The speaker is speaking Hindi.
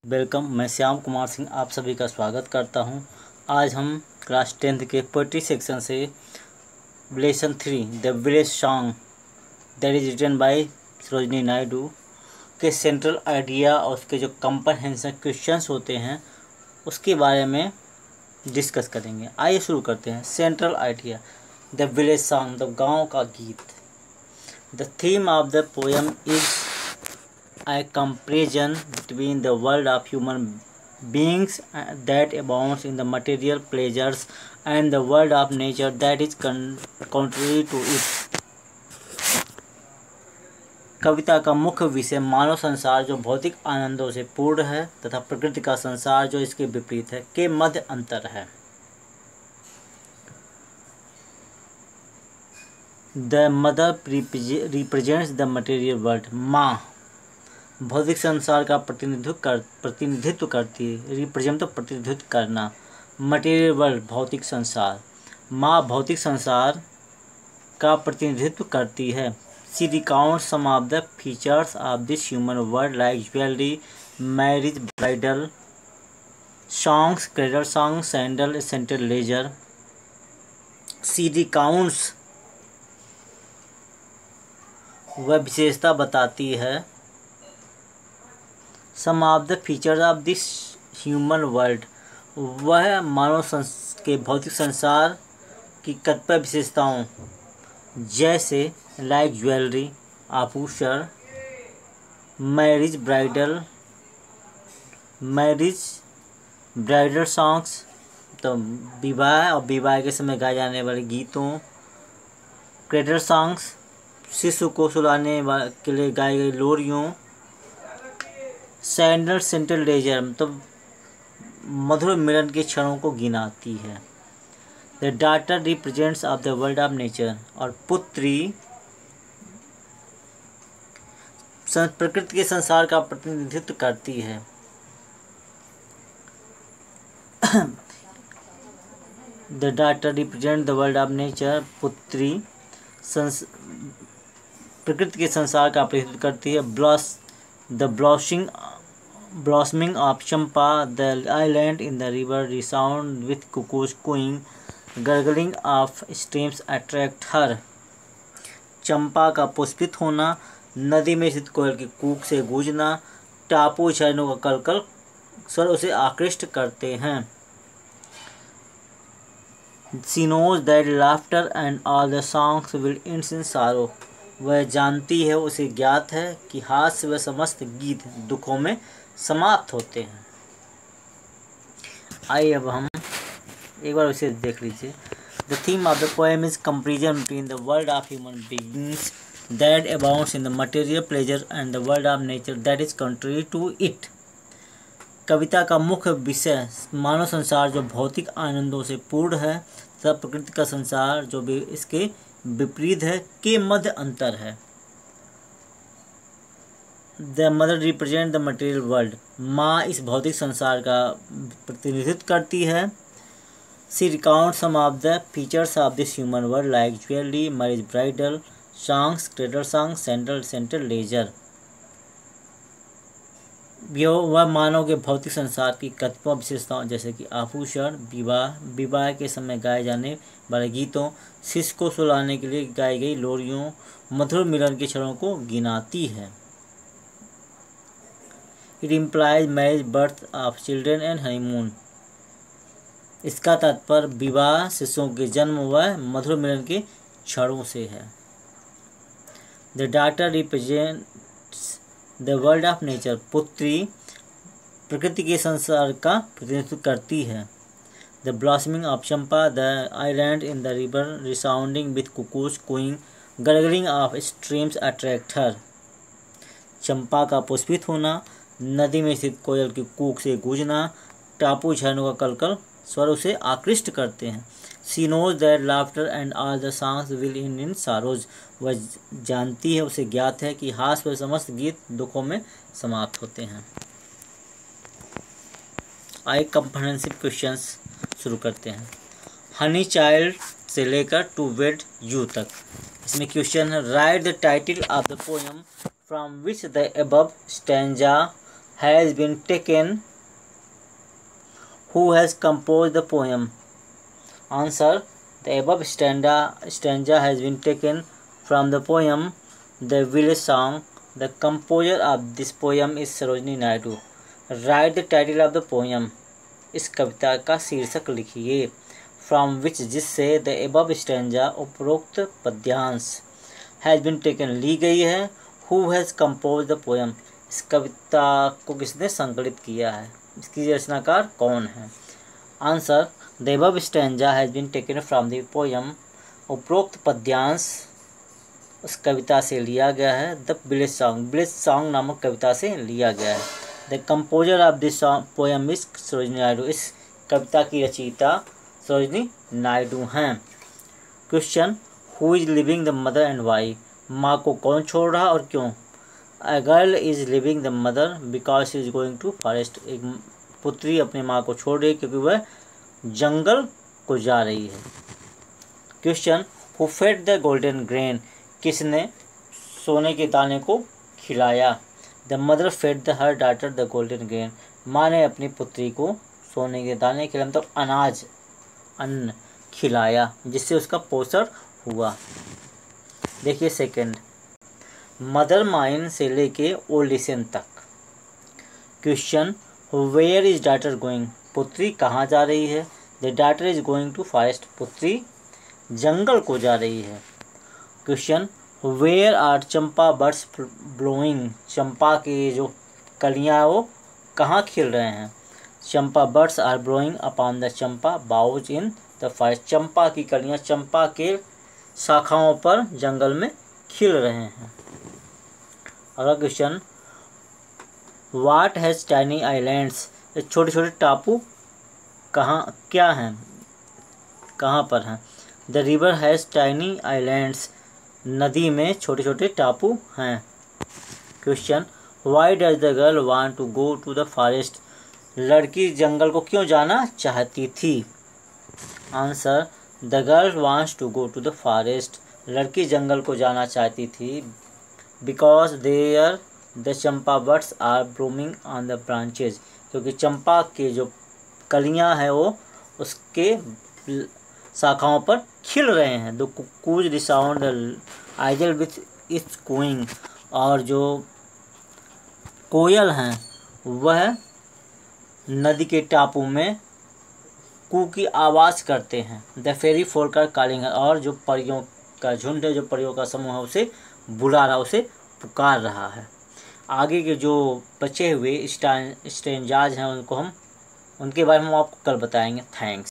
वेलकम। मैं श्याम कुमार सिंह आप सभी का स्वागत करता हूं। आज हम क्लास 10th के पोइट्री सेक्शन से lesson 3 the village song that is written by Sarojini Naidu के सेंट्रल आइडिया और उसके जो कंप्रहेंशन क्वेश्चंस होते हैं उसके बारे में डिस्कस करेंगे। आइए शुरू करते हैं। Central idea, the village song, the गाँव का गीत। The theme of the poem is a comparison between the world of human beings that abounds in the material pleasures and the world of nature that is contrary to it। कविता का मुख्य विषय मानव संसार जो भौतिक आनंदों से पूर्ण है तथा प्रकृति का संसार जो इसके विपरीत है के मध्य अंतर है। The mother represents the material world. माँ भौतिक संसार का प्रतिनिधित्व करती है। रिप्रेजेंट तो प्रतिनिधित्व करना। मटेरियल वर्ल्ड भौतिक संसार। माँ भौतिक संसार का प्रतिनिधित्व करती है। She recount some of the features of this human world like jewellery, marriage, bridal songs, cradle song, sandal, centre ledger. She recounts वह विशेषता बताती है। Some of the features of this human world वह मानव के भौतिक संसार की कतिपय विशेषताओं जैसे लाइक ज्वेलरी आभूषण, मैरिज ब्राइडल सॉन्ग्स तो विवाह और विवाह के समय गाए जाने वाले गीतों, क्रेडल सॉन्ग्स शिशु को सुलाने के लिए गाई गई लोरियों, सैंडल सेंट्रल लेजर तो मधुर मिलन के क्षणों को गिनाती है। The daughter represents of the world of nature और पुत्री प्रकृति के संसार का प्रतिनिधित्व करती है। The daughter represent the world of nature पुत्री प्रकृति के संसार का प्रतिनिधित्व करती है। The blossoming of Champa, the island in the river resound with cuckoos cooing, gurgling of streams attract her। चंपा का पुष्पित होना, नदी में स्थित कोयल की कूक से गूंजना, टापू झरनों का कलकल स्वर उसे आकृष्ट करते हैं। She knows that laughter and all the songs will end in sorrow। वह जानती है, उसे ज्ञात है कि हास्य व समस्त गीत दुखों में समाप्त होते हैं। आइए अब हम एक बार उसे देख लीजिए। The theme of the poem is comparison between the world of human beings that abounds in the material pleasure and the world of nature that is country to it. कविता का मुख्य विषय मानव संसार जो भौतिक आनंदों से पूर्ण है तथा प्रकृति का संसार जो भी इसके विपरीत है के मध्य अंतर है। The mother represent the material world. माँ इस भौतिक संसार का प्रतिनिधित्व करती है। She recount some of the features of this human world like jewellery, marriage, bridal songs, cradle song, sandal, centre leisure. वह मानव के भौतिक संसार की कतिपय विशेषताओं जैसे कि आभूषण, विवाह के समय गाए जाने वाले गीतों, शिशु को सुलाने के लिए गाई गई लोरियों, मधुर मिलन के क्षणों को गिनाती है। It implies marriage, birth of children and honeymoon. इसका तात्पर्य विवाह, शिशुओं के जन्म व मधुर मिलन के क्षणों से है। The daughter represents the world of nature. पुत्री प्रकृति के संसार का प्रतिनिधित्व करती है। The blossoming of champa, the island in the river resounding with cuckoos cooing, gurgling of streams attract her. चंपा का पुष्पित होना, नदी में स्थित कोयल की कूक से गूंजना, टापू झरनों का कलकल स्वर उसे आकृष्ट करते हैं। She knows that laughter and all the songs will end in sorrows. वह जानती है, उसे ज्ञात है कि हास्य व समस्त गीत दुखों में समाप्त होते हैं। आइए कंप्रहेंसिव क्वेश्चंस शुरू करते हैं। हनी चाइल्ड से लेकर टू वेड यू तक। इसमें क्वेश्चन है, write the title of the poem from which the above stanza has been taken, who has compose the poem? Answer, the above stanza has been taken from the poem the village song. The composer of this poem is Sarojini Naidu. Write the title of the poem. इस कविता का शीर्षक लिखिए। फ्रॉम विच, जिससे, द एबव स्टैंजा उपरोक्त पद्यांश, हैज़ बीन टेकन ली गई है। Who has compose the poem, इस कविता को किसने संकलित किया है, इसकी रचनाकार कौन है? Answer, the above stanza has been taken from the poem. उपरोक्त पद्यांश उस कविता से लिया गया है। द विलेज सॉन्ग नामक कविता से लिया गया है। The composer of this poem is Sarojini Naidu. इस कविता की रचयिता सरोजनी नायडू हैं। Question, who is leaving the mother and why? माँ को कौन छोड़ रहा और क्यों? A girl is leaving the mother because she is going to forest. एक पुत्री अपनी माँ को छोड़ रही है क्योंकि वह जंगल को जा रही है। Question, who fed the golden grain? किसने सोने के दाने को खिलाया? The mother fed the her daughter the golden grain. माँ ने अपनी पुत्री को सोने के दाने खिलाया, मतलब अनाज, अन्न खिलाया, जिससे उसका पोषण हुआ। देखिए सेकंड, मदर माइन से लेके ओल्डिसन तक। Question, where is daughter going? पुत्री कहाँ जा रही है? The daughter is going to forest. पुत्री जंगल को जा रही है। Question, where are champa birds blowing? चंपा की जो कलियाँ वो कहाँ खिल रहे हैं? Champa birds are blowing upon the champa boughs in the forest. चंपा की कलियाँ चंपा के शाखाओं पर जंगल में खिल रहे हैं। अगला question, what has tiny islands? छोटे छोटे टापू क्या हैं, कहाँ पर हैं? The river has tiny islands. नदी में छोटे छोटे टापू हैं। Question, why does the girl want to go to the forest? लड़की जंगल को क्यों जाना चाहती थी? Answer, the girl wants to go to the forest. लड़की जंगल को जाना चाहती थी because there the champa birds are blooming on the branches. क्योंकि चंपा के जो कलियां हैं वो उसके शाखाओं पर खिल रहे हैं। The cuckoos resound isle with its cooing. और जो कोयल हैं वह नदी के टापू में कू की आवाज़ करते हैं। The fairy folk are calling. और जो परियों का झुंड है, जो परियों का समूह है, उसे बुला रहा, उसे पुकार रहा है। आगे के जो बचे हुए स्टैंजाज हैं उनके बारे में हम आपको कल बताएंगे। थैंक्स।